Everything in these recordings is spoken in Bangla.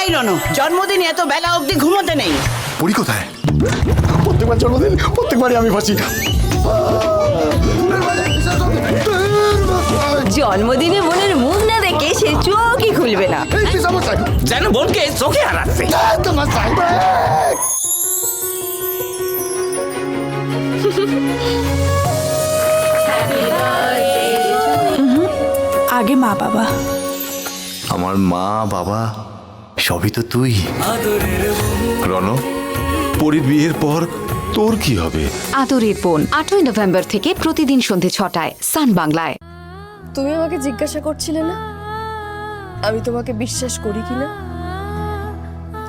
এই রনো, জন্মদিন এত বেলা অবধি ঘুমোতে নেই। পরি কোথায়? প্রত্যেকবার জন্মদিন প্রত্যেকবারই আমি ফাঁসি। জন্মদিনে বোনের মুখ না দেখে সে চোখই খুলবে না। যেন বোনকে চোখে হারাচ্ছে। আগে মা বাবা। আমার মা বাবা সবই তো তুই। রণ, পরির বিয়ের পর তোর কি হবে? আদরের বোন 8ই নভেম্বর থেকে প্রতিদিন সন্ধে 6টায় সান বাংলায়। তুমি আমাকে জিজ্ঞাসা করছিলে না আমি তোমাকে বিশ্বাস করি কিনা?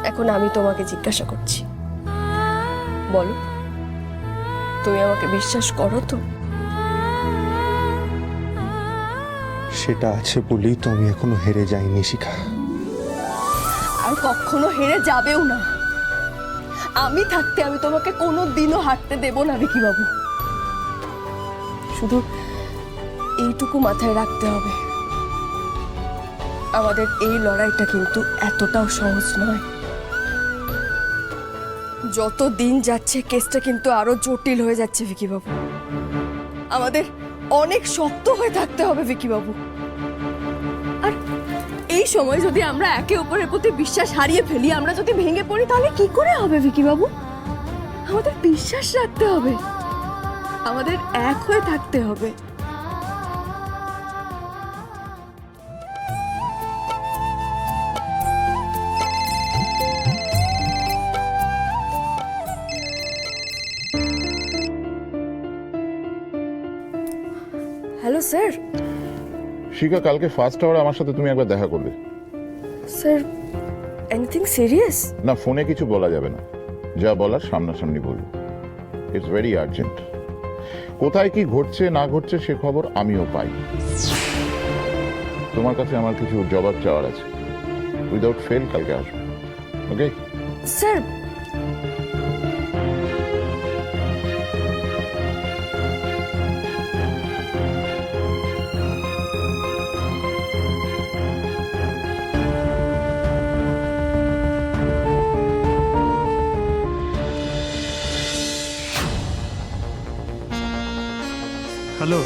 এখন আমি তোমাকে জিজ্ঞাসা করছি, বলো তুমি আমাকে বিশ্বাস করো তো? সেটা আছে বলেই তো আমি এখনো হেরে যাইনি শিখা। আর কখনো হেরে যাবেও না। আমি থাকতে আমি তোমাকে কোনো দিনও হারতে দেব না ভিকি বাবু। শুধু এইটুকু মাথায় রাখতে হবে, আমাদের এই লড়াইটা কিন্তু এতটাও সহজ নয়। যত দিন যাচ্ছে কেসটা কিন্তু আরো জটিল হয়ে যাচ্ছে ভিকি বাবু। আমাদের অনেক শক্ত হয়ে থাকতে হবে ভিকি বাবু। আর এই সময় যদি আমরা একে অপরের প্রতি বিশ্বাস হারিয়ে ফেলি, আমরা যদি ভেঙে পড়ি, তাহলে কি করে হবে ভিকি বাবু? আমাদের বিশ্বাস রাখতে হবে, আমাদের এক হয়ে থাকতে হবে। Hello sir. শিখা, কালকে ফার্স্ট আওয়ারে আমার সাথে তুমি একবার দেখা করবে। Sir, anything serious? না, ফোনে কিছু বলা যাবে না, যা বলার সামনাসামনি বলবো। It's very urgent. কোথায় কি ঘটছে না ঘটছে সে খবর আমিও পাই। তোমার কাছে আমার কিছু জবাব চাওয়ার আছে। উইদাউট ফেল কালকে আসবে, ওকে? স্যার, হ্যালো,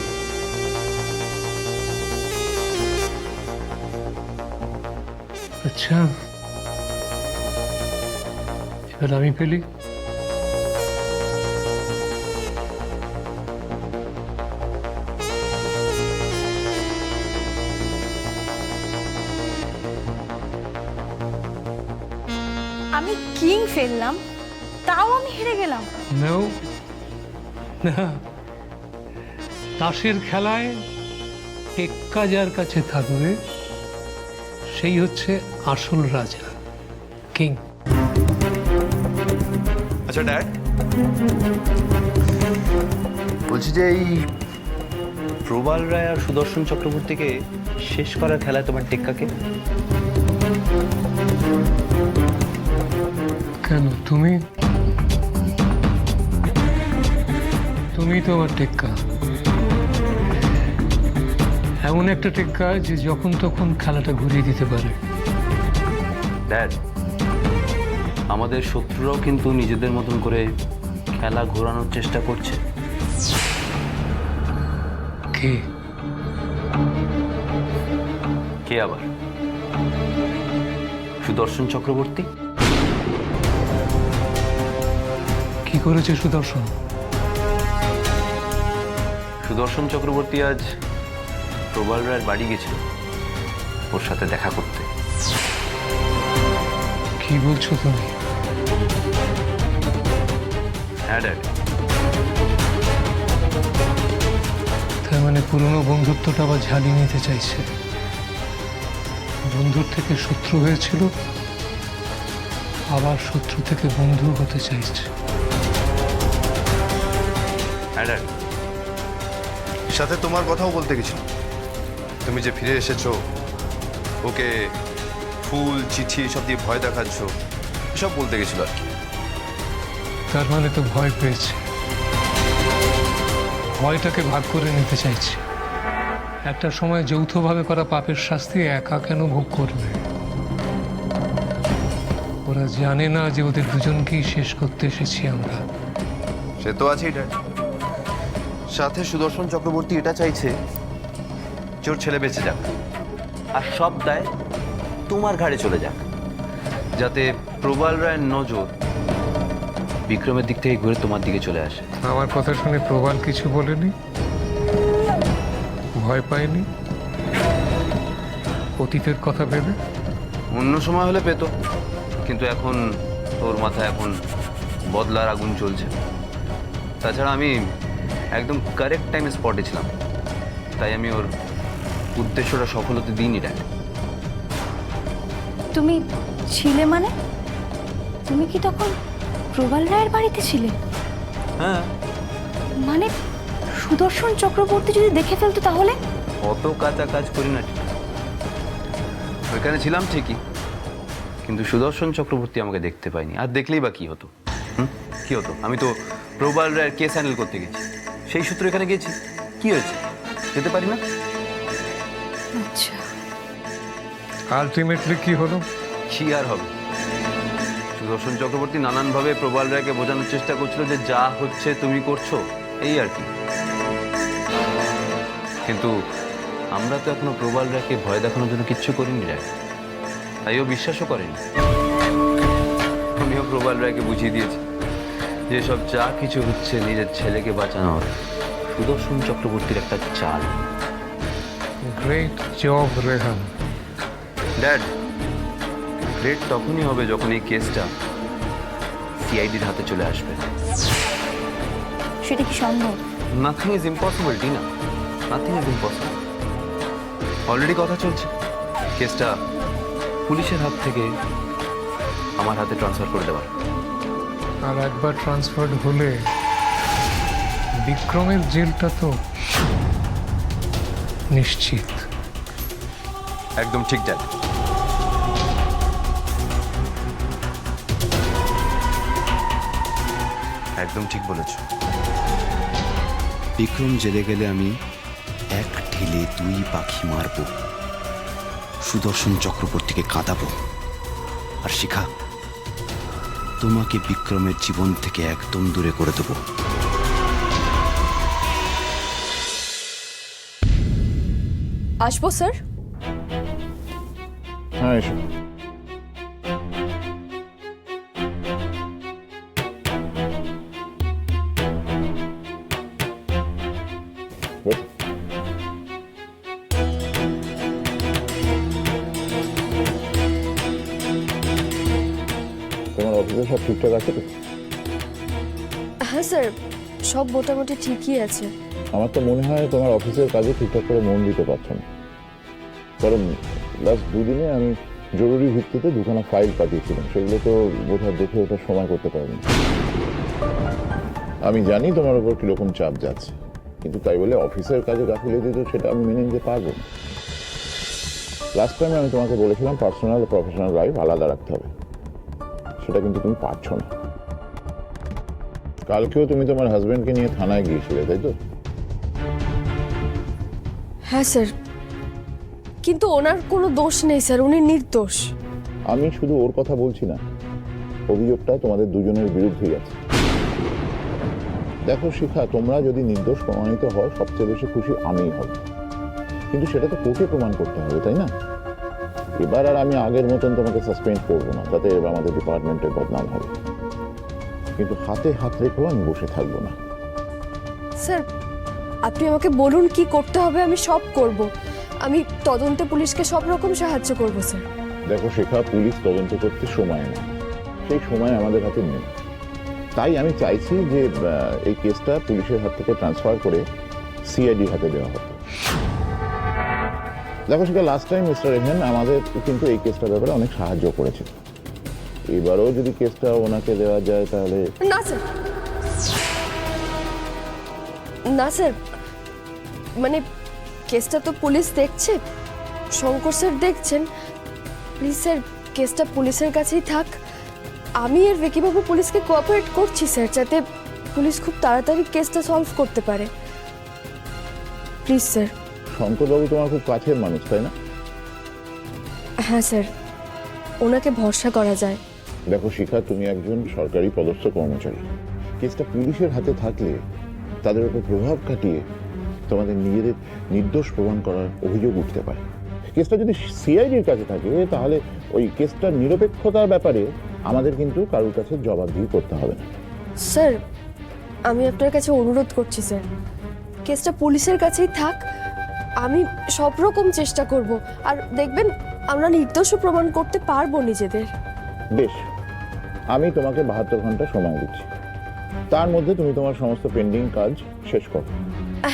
আচ্ছা এবার আমি পেলি। আমি কিং ফেললাম, তাও আমি হেরে গেলাম। নাও না, তাসের খেলায় টেক্কা যার কাছে থাকবে সেই হচ্ছে আসল রাজা, কিং। আচ্ছা ড্যাড, বলছি যে এই প্রবাল রায় আর সুদর্শন চক্রবর্তীকে শেষ করার খেলায় তোমার টেক্কাকে? কেন, তুমি তোমার টেক্কা। এমন একটা টেক্কা যে যখন তখন খেলাটা ঘুরিয়ে দিতে পারে। ড্যাড, আমাদের শত্রুরাও কিন্তু নিজেদের মতন করে খেলা ঘোরানোর চেষ্টা করছে। কে? কে আবার? সুদর্শন চক্রবর্তী। কি করেছে সুদর্শন? সুদর্শন চক্রবর্তী আজ প্রবাল রায়ের বাড়ি গেছিল ওর সাথে দেখা করতে। কি বলছো তুমি? হ্যাঁ ড্যাড। তার মানে পুরনো বন্ধুত্বটা আবার ঝালিয়ে নিতে চাইছে। বন্ধুর থেকে শত্রু হয়েছিল, আবার শত্রু থেকে বন্ধু হতে চাইছে। হ্যাঁ ড্যাড। সাথে তোমার কথাও বলতে গেছিল। তুমি যে ফিরে এসেছো, ওকে ফুল চিঠি সব দিয়ে ভয় দেখাচ্ছ, এসব বলতে গেছিল আর কি। তার মানে তো ভয় পেয়েছে, ভয়টাকে ভাগ করে নিতে চাইছে। একটা সময় যৌথভাবে করা পাপের শাস্তি একা কেন ভোগ করবে? ওরা জানে না যে ওদের দুজনকেই শেষ করতে এসেছি আমরা। সে তো আছেই ড্যাড, সাথে সুদর্শন চক্রবর্তী এটা চাইছে যে ওর ছেলে বেঁচে যাক, আর সব দায় তোমার ঘাড়ে চলে যাক, যাতে প্রবাল রায়ের নজর বিক্রমের দিক থেকে ঘুরে তোমার দিকে চলে আসে। আমার কথা শুনে প্রবাল কিছু বলেনি, ভয় পায়নি অতীতের কথা ভেবে? অন্য সময় হলে পেতো, কিন্তু এখন তোর মাথায় এখন বদলার আগুন চলছে। তাছাড়া আমি একদম কারেক্ট টাইমে স্পটে ছিলাম, তাই আমি ওর উদ্দেশ্যটা সফল হতে দিইনি। দেখ, তুমি ছিলে মানে? তুমি কি তখন প্রবাল রায়ের বাড়িতে ছিলে? হ্যাঁ, মানে সুদর্শন চক্রবর্তী যদি দেখে ফেলতো তাহলে? অত কাঁচা কাজ করি না ঠিক, ওইখানে ছিলাম ঠিকই, কিন্তু সুদর্শন চক্রবর্তী আমাকে দেখতে পাইনি। আর দেখলেই বা কি হতো? কি হতো? আমি তো প্রবাল রায়ের কেস হ্যান্ডেল করতে গেছি, সেই সূত্রে এখানে গেছি। কি হয়েছে? যেতে পারি না? আচ্ছা, আলটিমেটলি কি হলো? কি আর হবে? সুদর্শন চক্রবর্তী নানানভাবে প্রবাল রায়কে বোঝানোর চেষ্টা করছিল যে যা হচ্ছে তুমি করছো, এই আর কি। কিন্তু আমরা তো এখনো প্রবাল রায়কে ভয় দেখানোর জন্য কিচ্ছু করিনি রায়, তাই ও বিশ্বাসও করেনি। আমিও প্রবাল রায়কে বুঝিয়ে দিয়েছি যে সব যা কিছু হচ্ছে নিজের ছেলেকে বাঁচানোর সুদর্শন চক্রবর্তীর একটা চাল। Great job Rehan. Dad, great তখনই হবে যখন এই কেসটা সিআইডির হাতে চলে আসবে। সেটা কি সম্ভব? Nothing is impossible, Tina, nothing is impossible. Already কথা চলছে কেসটা পুলিশের হাত থেকে আমার হাতে ট্রান্সফার করে দেওয়ার। আর একবার ট্রান্সফার হলে বিক্রমের জেলটা তো নিশ্চিত। একদম ঠিক ড্যাড। একদম ঠিক বলেছ। বিক্রম জেলে গেলে আমি এক ঢিলে 2 পাখি মারব। সুদর্শন চক্রবর্তীকে কাঁদাবো, আর শিখা, তোমাকে বিক্রমের জীবন থেকে একদম দূরে করে দেবো। আসবো স্যার? হ্যাঁ, এসো। বস। তোমার অফিসে সব ঠিকঠাক আছে তো? হ্যাঁ স্যার, সব মোটামুটি ঠিকই আছে। আমার তো মনে হয় তোমার অফিসের কাজে ঠিকঠাক করে মন দিতে পারছো না, কারণ লাস্ট 2 দিনে আমি জরুরি ভিত্তিতে 2খানা ফাইল পাঠিয়েছিলাম, সেগুলো তো বোধহয় দেখে ওঠার সময় করতে পারিনি। আমি জানি তোমার উপর কিরকম চাপ যাচ্ছে, কিন্তু তাই বলে অফিসের কাজে গাফিলতি তো সেটা আমি মেনে নিতে পারবো না। লাস্ট টাইমে আমি তোমাকে বলেছিলাম পার্সোনাল ও প্রফেশনাল লাইফ আলাদা রাখতে হবে, সেটা কিন্তু তুমি পারছো না। কালকেও তুমি তোমার হাজবেন্ডকে নিয়ে থানায় গিয়েছিলে, তাই তো? হ্যাঁ স্যার, কিন্তু ওনার কোনো দোষ নেই স্যার, উনি নির্দোষ। আমি শুধু ওর কথা বলছি না, অভিযোগটা তোমাদের দুজনের বিরুদ্ধেই আছে। দেখো শিখা, তোমরা যদি নির্দোষ প্রমাণিত হও সবচেয়ে বেশি খুশি আমিই হব, কিন্তু সেটা তো কোর্টে প্রমাণ করতে হবে, তাই না? এবার আর আমি আগের মতন তোমাকে সাসপেন্ড করবো না, তাতে এবার আমাদের ডিপার্টমেন্টের বদনাম হবে, কিন্তু হাতে হাত রেখেও আমি বসে থাকবো না। স্যার, আপনি আমাকে বলুন কি করতে হবে, আমি সব করব। আমি তদন্তে পুলিশকে সব রকম সাহায্য করব স্যার। দেখো শিখা, পুলিশ তদন্ত করতে সময় নেয়, সেই সময় আমাদের হাতে নেই। তাই আমি চাইছি যে এই কেসটা পুলিশের হাত থেকে ট্রান্সফার করে সিআইডির হাতে দেওয়া হবে। দেখো শিখা, লাস্ট টাইম মিস্টার রেহান আমাদের কিন্তু এই কেসটার ব্যাপারে অনেক সাহায্য করেছে, এবারও যদি কেসটা ওনাকে দেওয়া যায় তাহলে। না স্যার, না স্যার, মানে কেসটা তো পুলিশ দেখছে, শঙ্কর স্যার দেখছেন। প্লিজ স্যার, কেসটা পুলিশের কাছেই থাক। আমি আর ভিকিবাবু পুলিশকে কোঅপারেট করছি স্যার, যাতে পুলিশ খুব তাড়াতাড়ি কেসটা সলভ করতে পারে। Please sir. শঙ্করবাবু তোমার খুব কাছের মানুষ, তাই না? হ্যাঁ স্যার, ওনাকে ভরসা করা যায়। দেখো শিখা, তুমি একজন সরকারি পদস্থ কর্মচারী। কেসটা পুলিশের হাতে থাকলে তাদের উপর প্রভাব কাটিয়ে তোমাদের নিজেদের নির্দোষ প্রমাণ করার অভিযোগ উঠতে পারে। কেসটা যদি সিআইডির কাছে থাকে তাহলে ওই কেসটার নিরপেক্ষতার ব্যাপারে আমাদের কিন্তু কারোর কাছে জবাবদিহি করতে হবে না। স্যার, আমি আপনার কাছে অনুরোধ করছি স্যার, কেসটা পুলিশের কাছেই থাক। আমি সব রকম চেষ্টা করব, আর দেখবেন আমরা নির্দোষ প্রমাণ করতে পারবো নিজেদের। বেশ, আমি তোমাকে 72 ঘন্টা সময় দিচ্ছি। তার মধ্যে তুমি তোমার সমস্ত পেন্ডিং কাজ শেষ করো।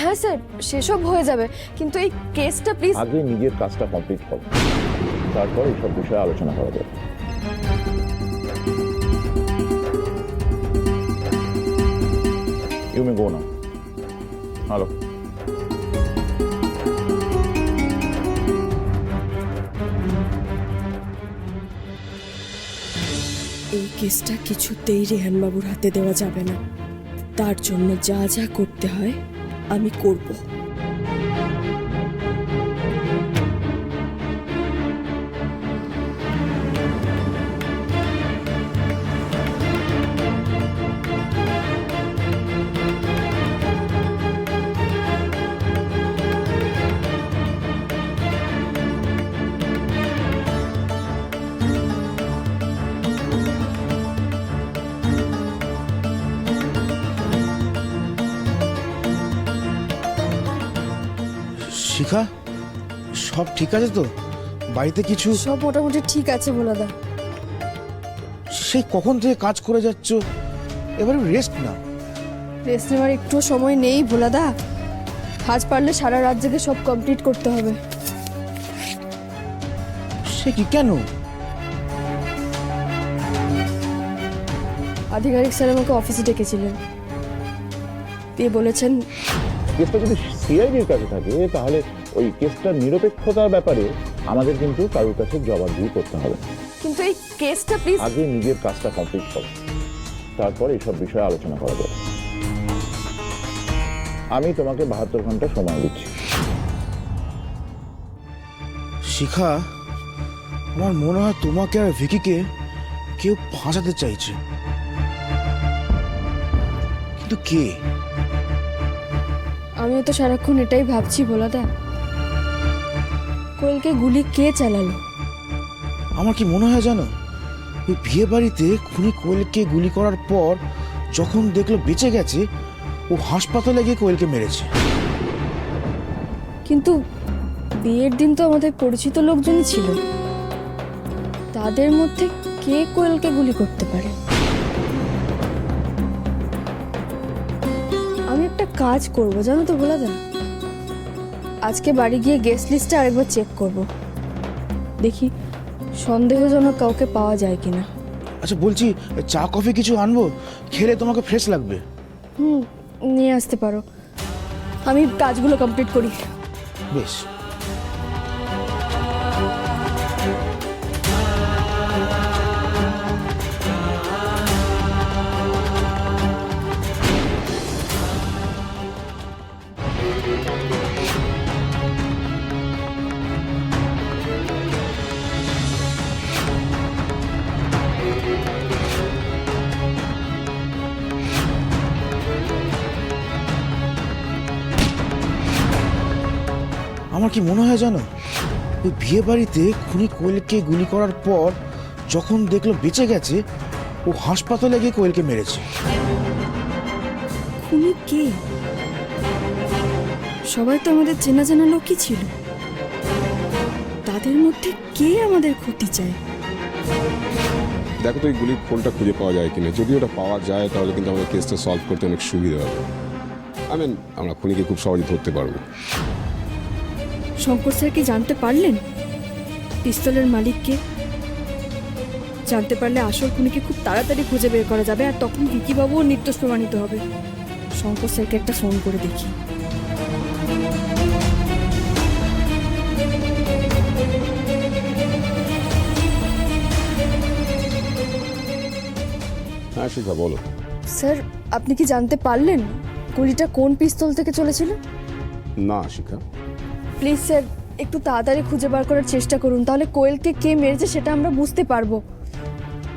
হ্যাঁ স্যার, সেসব হয়ে যাবে, কিন্তু এই কেসটা প্লিজ। আগে নিজের কাজটা কমপ্লিট করো, তারপর এইসব বিষয়ে আলোচনা করা যাবে। You may go now. Hello. এই কেসটা কিছুতেই রেহানবাবুর হাতে দেওয়া যাবে না। তার জন্য যা যা করতে হয় আমি করব। শিখা, সব ঠিক আছে তো? বাড়িতে কিছু? সব মোটামুটি ঠিক আছে ভোলাদা। সেই কখন থেকে কাজ করে যাচ্ছ, এবারে রেস্ট না। রেস্ট নেওয়ার একটু সময় নেই ভোলাদা। আজ পারলে সারা রাত জেগে সব কমপ্লিট করতে হবে। সে কি, কেন? আধিকারিক স্যার আমাকে অফিসে ডেকেছিলেন, দিয়ে বলেছেন কেসটা যদি সিআইডির কাছে থাকে তাহলে ওই কেসটার নিরপেক্ষতার ব্যাপারে আমাদের কিন্তু কারোর কাছে জবাবদিহি করতে হবে। কিন্তু এই কেসটা প্লিজ। আগে নিজের কাজটা কমপ্লিট করো, তারপর এইসব বিষয়ে আলোচনা করা যাবে। আমি তোমাকে 72 ঘন্টা সময় দিচ্ছি। শিখা, আমার মনে হয় তোমাকে আর ভিকিকে কেউ ফাঁসাতে চাইছে, কিন্তু কে? আমিও তো সারাক্ষণ এটাই ভাবছি ভোলাদা, কোয়েলকে গুলি কে চালালো? আমার কি মনে হয় জানো, ওই বিয়ে বাড়িতে খুনি কোয়েলকে গুলি করার পর যখন দেখলো বেঁচে গেছে, ও হাসপাতালে গিয়ে কোয়েলকে মেরেছে। কিন্তু বিয়ের দিন তো আমাদের পরিচিত লোকজনই ছিল, তাদের মধ্যে কে কোয়েলকে গুলি করতে পারে? আমি একটা কাজ করব জানো তো ভোলাদা, আজকে বাড়ি গিয়ে গেস্ট লিস্টটা আরেকবার চেক করব, দেখি সন্দেহজনক কাউকে পাওয়া যায় কিনা। আচ্ছা বলছি, চা কফি কিছু আনবো? খেলে তোমাকে ফ্রেশ লাগবে। নিয়ে আসতে পারো, আমি কাজগুলো কমপ্লিট করি। বেশ। আমার কি মনে হয় জানো, ওই বিয়ে বাড়িতে খুনি কোয়েলকে গুলি করার পর যখন দেখলো বেঁচে গেছে, ও হাসপাতালে গিয়ে কোয়েলকে মেরেছে। খুনি কে? সবাই তো আমাদের চেনা জানা লোকই ছিল, তাদের মধ্যে কে আমাদের ক্ষতি চায়? দেখো তো এই গুলির ফোনটা খুঁজে পাওয়া যায় কিনা। যদি ওটা পাওয়া যায় তাহলে কিন্তু আমাদের কেসটা সলভ করতে অনেক সুবিধা হবে। আমরা খুনিকে খুব সহজে ধরতে পারবো। শঙ্কর স্যার কি জানতে পারলেন পিস্তলের মালিককে? জানতে পারলে আসল খুনিকে খুব তাড়াতাড়ি খুঁজে বের করা যাবে, আর তখন ভিকি বাবুও নির্দোষ প্রমাণিত হবে। শঙ্কর স্যারকে একটা ফোন করে দেখি। হ্যাঁ শিখা, বলো। স্যার, আপনি কি জানতে পারলেন গুলিটা কোন পিস্তল থেকে চলেছিল? না শিখা। প্লিজ স্যার, একটু তাড়াতাড়ি খুঁজে বার করার চেষ্টা করুন, তাহলে কোয়েলকে কে মেরেছে সেটা আমরা বুঝতে পারবো।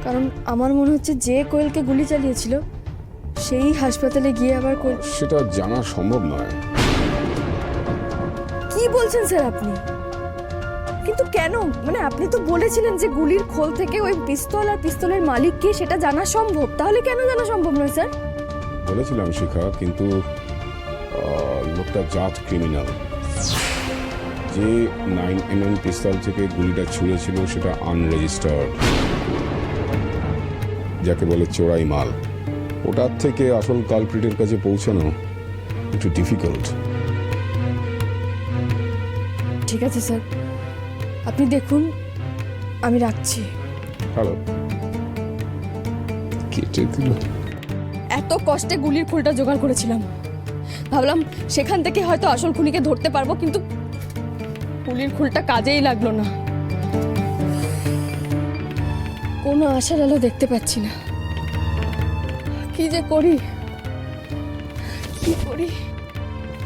কারণ আমার মনে হচ্ছে যে কোয়েলকে গুলি চালিয়েছিল সেই হাসপাতালে গিয়ে আবার সেটা জানা সম্ভব নয়। কি বলছেন স্যার আপনি? কিন্তু কেন? মানে আপনি তো বলেছিলেন যে গুলির খোল থেকে ওই পিস্তল আর পিস্তলের মালিক কে সেটা জানা সম্ভব, তাহলে কেন জানা সম্ভব নয় স্যার? বলেছিলাম শিখা, কিন্তু লোকটা জাত ক্রিমিনাল। যে 9mm পিস্তল থেকে গুলিটা ছুঁড়েছিল সেটা আনরেজিস্টার্ড, যাকে বলে চোরাই মাল। ওটার থেকে আসল কালপ্রিটের কাছে পৌঁছানো একটু ডিফিকাল্ট। ঠিক আছে স্যার, আপনি দেখুন, আমি রাখছি। হ্যালো, কেটে দিল। এত কষ্টে গুলির খোলটা জোগাড় করেছিলাম, ভাবলাম সেখান থেকে হয়তো আসল খুনিকে ধরতে পারবো, কিন্তু গুলির খোলটা কাজেই লাগলো না। কোনো আশার আলো দেখতে পাচ্ছি না। কি যে করি, কি করি,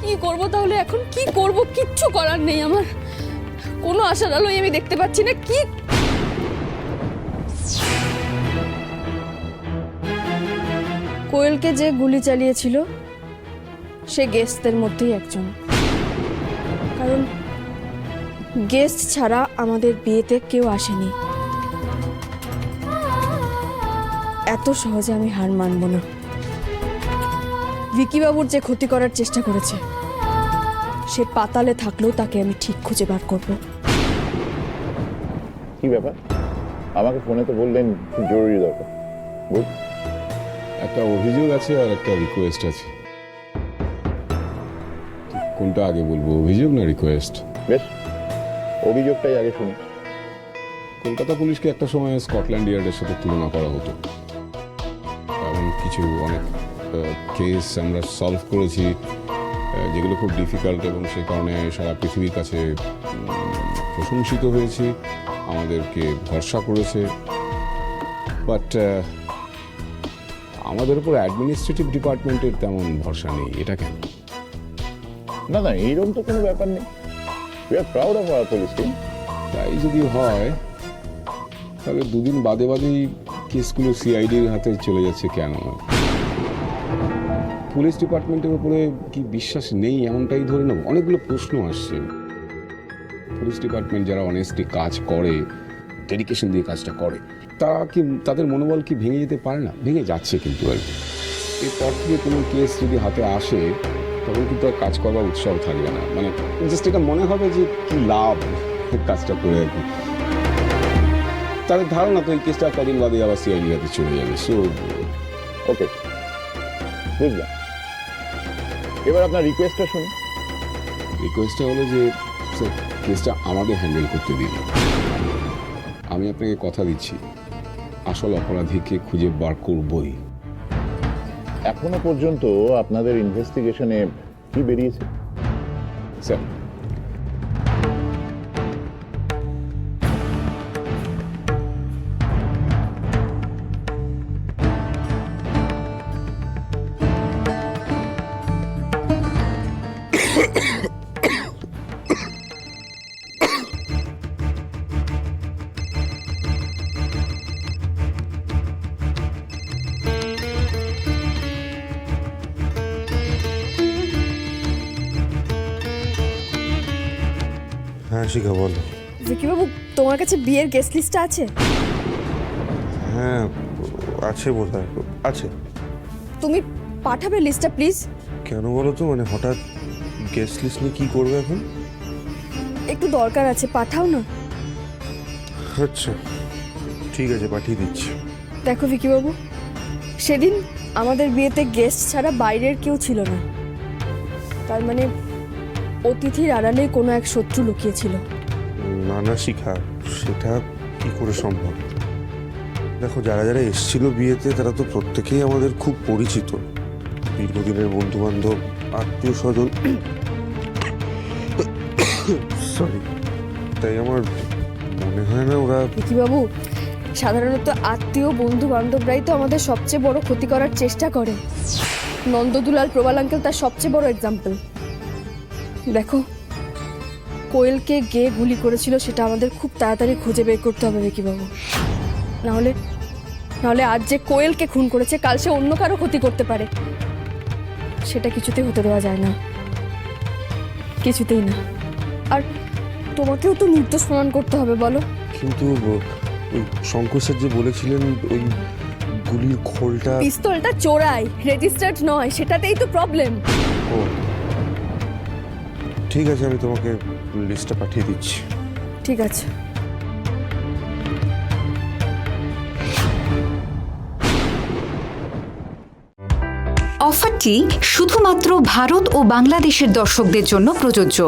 কি করব তাহলে? এখন কি করব? কিচ্ছু করার নেই আমার, কোনো আশার আলোই আমি দেখতে পাচ্ছি না। কি কোয়েলকে যে গুলি চালিয়েছিল সে গেস্টদের মধ্যেই একজন, কারণ গেস্ট ছাড়া আমাদের বিয়েতে কেউ আসেনি। এত সহজে আমি হার মানব না। ভিকি বাবুর যে ক্ষতি করার চেষ্টা করেছে সে পাতালে থাকলেও তাকে আমি ঠিক খুঁজে বার করব। কি ব্যাপার? আমাকে ফোনে তো বললেন খুব জরুরি দরকার। একটা অভিযোগ আছে আর একটা রিকোয়েস্ট আছে। কোনটা আগে বলবো, অভিযোগ না রিকোয়েস্ট? বেশ, অভিযোগটাই আগে শুনি। কলকাতা পুলিশকে একটা সময় স্কটল্যান্ড ইয়ার্ডের সাথে তুলনা করা হতো। এমন কিছু অনেক কেস আমরা সলভ করেছি যেগুলো খুব ডিফিকাল্ট, এবং সে কারণে সারা পৃথিবীর কাছে প্রশংসিত হয়েছে, আমাদেরকে ভরসা করেছে। বাট আমাদের উপর অ্যাডমিনিস্ট্রেটিভ ডিপার্টমেন্টের তেমন ভরসা নেই। এটা কেন? না না, এইরকম তো কোনো ব্যাপার নেই। We are proud of our police team. তাই যদি হয় তাহলে দুদিন বাদে বাদেই কেসগুলো সিআইডির হাতে চলে যাচ্ছে কেন? পুলিশ ডিপার্টমেন্টের উপরে কি বিশ্বাস নেই এমনটাই ধরে নেব? অনেকগুলো প্রশ্ন আসছে। পুলিশ ডিপার্টমেন্ট যারা অনেস্টলি কাজ করে, ডেডিকেশন দিয়ে কাজটা করে, তারা কি, তাদের মনোবল কি ভেঙে যেতে পারে না? ভেঙে যাচ্ছে কিন্তু আর কি। এরপর থেকে কোনো কেস যদি হাতে আসে তখন কিন্তু আর কাজ করবার উৎসাহ থাকবে না। মানে জাস্ট এটা মনে হবে যে কি লাভ কাজটা করে আর কি। তাদের ধারণা তো এই কেসটা কদিন বাদে আবার সিআইডি হাতে চলে যাবে। সো ওকে, বুঝলাম। এবার আপনার রিকোয়েস্টটা শুনি। রিকোয়েস্টটা হলো যে স্যার, কেসটা আমাদের হ্যান্ডেল করতে দিন। আমি আপনাকে কথা দিচ্ছি, আসল অপরাধীকে খুঁজে বার করবই। এখনো পর্যন্ত আপনাদের ইনভেস্টিগেশনে কি বেরিয়েছে স্যার? হ্যাঁ শিখা, বলো। ভিকি বাবু, তোমার কাছে বিয়ের গেস্ট লিস্টটা আছে? হ্যাঁ আছে, বোধহয় আছে। তুমি পাঠাবে লিস্টটা প্লিজ? কেন বলো তো, মানে হঠাৎ গেস্ট লিস্ট নিয়ে কী করবে এখন? একটু দরকার আছে, পাঠাও না। আচ্ছা ঠিক আছে, পাঠিয়ে দিচ্ছি। দেখো ভিকি বাবু, সেদিন আমাদের বিয়েতে গেস্ট ছাড়া বাইরের কেউ ছিল না। তার মানে অতিথির আড়ালে কোনো এক শত্রু লুকিয়েছিল। না না শিখা, সেটা কি করে সম্ভব? দেখো, যারা যারা এসেছিল বিয়েতে তারা তো প্রত্যেকেই আমাদের খুব পরিচিত, দীর্ঘদিনের বন্ধু বান্ধব, আত্মীয় স্বজন। সরি, তাই আমার মনে হয় না ওরা। ভিকি বাবু, সাধারণত আত্মীয় বন্ধু বান্ধবরাই তো আমাদের সবচেয়ে বড় ক্ষতি করার চেষ্টা করে। নন্দদুলাল প্রবাল আঙ্কেল তার সবচেয়ে বড় এক্সাম্পল। দেখো, কোয়েলকে গুলি করেছিল সেটা আমাদের খুব তাড়াতাড়ি খুঁজে বের করতে হবে ভিকি বাবু, নাহলে নাহলে আজ যে কোয়েলকে খুন করেছে কাল সে অন্য কারো ক্ষতি করতে পারে, সেটা কিছুতেই হতে দেওয়া যায় না, কিছুতেই না। আর তোমাকেও তো নির্দোষ প্রমাণ করতে হবে, বলো। কিন্তু ওই শঙ্কর স্যার যে বলেছিলেন ওই গুলির খোলটা, পিস্তলটা চোরাই, রেজিস্টার্ড নয়, সেটাতেই তো প্রবলেম। ও ঠিক আছে, আমি তোমাকে লিস্টটা পাঠিয়ে দিচ্ছি। ঠিক আছে। অফারটি শুধুমাত্র ভারত ও বাংলাদেশের দর্শকদের জন্য প্রযোজ্য।